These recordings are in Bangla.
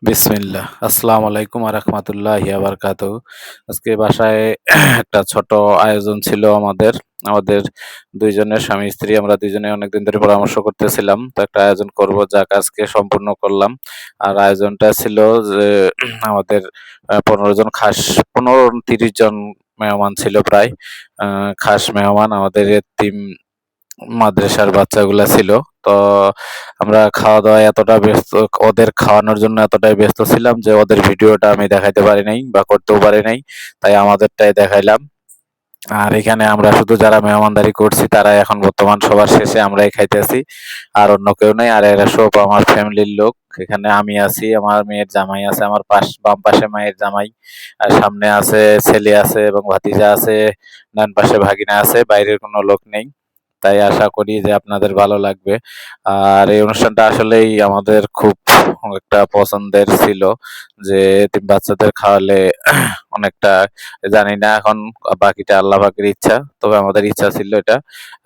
বিসমিল্লাহ। আসসালামু আলাইকুম ওয়া রাহমাতুল্লাহি ওয়া বারাকাতুহু। আজকে বাসায় একটা ছোট আয়োজন ছিল আমাদের। আমাদের ২ জনের স্বামী-স্ত্রী আমরা ২ জনে অনেকদিন ধরে পরামর্শ করতেছিলাম। তো একটা আয়োজন করব, যাক আজকে সম্পূর্ণ করলাম। আর আয়োজনটা ছিল যে আমাদের ১৫ জন খাস ১৫-৩০ জন মেহমান ছিল প্রায়। আ খাস মেহমান আমাদের এতিম মাদ্রাসার বাচ্চাগুলা ছিল। তো আমরা খাওয়া-দাওয়ায় এতটা ব্যস্ত, ওদের খাওয়ানোর জন্য এতটাই ব্যস্ত ছিলাম যে ওদের ভিডিওটা আমি দেখাইতে পারি নাই বা করতেও পারি নাই। তাই আমাদেরটাই দেখাইলাম। আর এখানে আমরা শুধু যারা মেহমানদারি করছি তারাই এখন বর্তমান সবার শেষে আমরাই খাইতেছি। আর অন্য কেউ নাই। আর এরা সব আমার ফ্যামিলির লোক। এখানে আমি আছি, আমার মেয়ের জামাই আছে, আমার বাম পাশে মায়ের জামাই, আর সামনে আছে ছেলে আছে এবং ভাতিজা আছে, ডান পাশে ভাগিনা আছে। বাইরের কোনো লোক নেই। তাই আশা করি যে আপনাদের ভালো লাগবে। আর এই অনুষ্ঠানটা আসলেই আমাদের খুব একটা পছন্দের ছিল যে এতিম বাচ্চাদের খাওয়ালে অনেকটা, জানি না এখন বাকিটা আল্লাহ পাকের ইচ্ছা। তবে আমাদের ইচ্ছা ছিল এটা।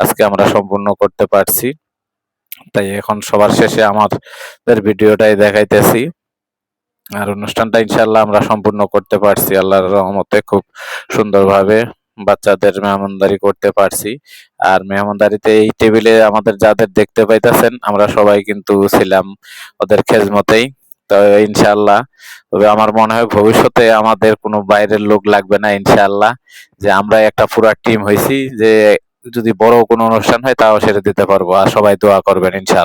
আজকে আমরা সম্পূর্ণ করতে পারছি। তাই এখন সবার শেষে আমাদের ভিডিওটাই দেখাইতেছি। আর অনুষ্ঠানটা ইনশাআল্লাহ আমরা সম্পূর্ণ করতে পারছি আল্লাহর রহমতে খুব সুন্দরভাবে। বাচ্চাদের মেহমানদারি করতে পারছি। আর মেহমানদারিতে এই টেবিলে আমাদের যাদের দেখতে পাইতেছেন আমরা সবাই কিন্তু ছিলাম ওদের খেজমতেই। তো ইনশাআল্লাহ, তবে আমার মনে হয় ভবিষ্যতে আমাদের কোনো বাইরের লোক লাগবে না ইনশাআল্লাহ। যে আমরা একটা পুরা টিম হইছি যে যদি বড় কোনো অনুষ্ঠান হয় তাও সেটা দিতে পারবো। আর সবাই দোয়া করবেন ইনশাআল্লাহ।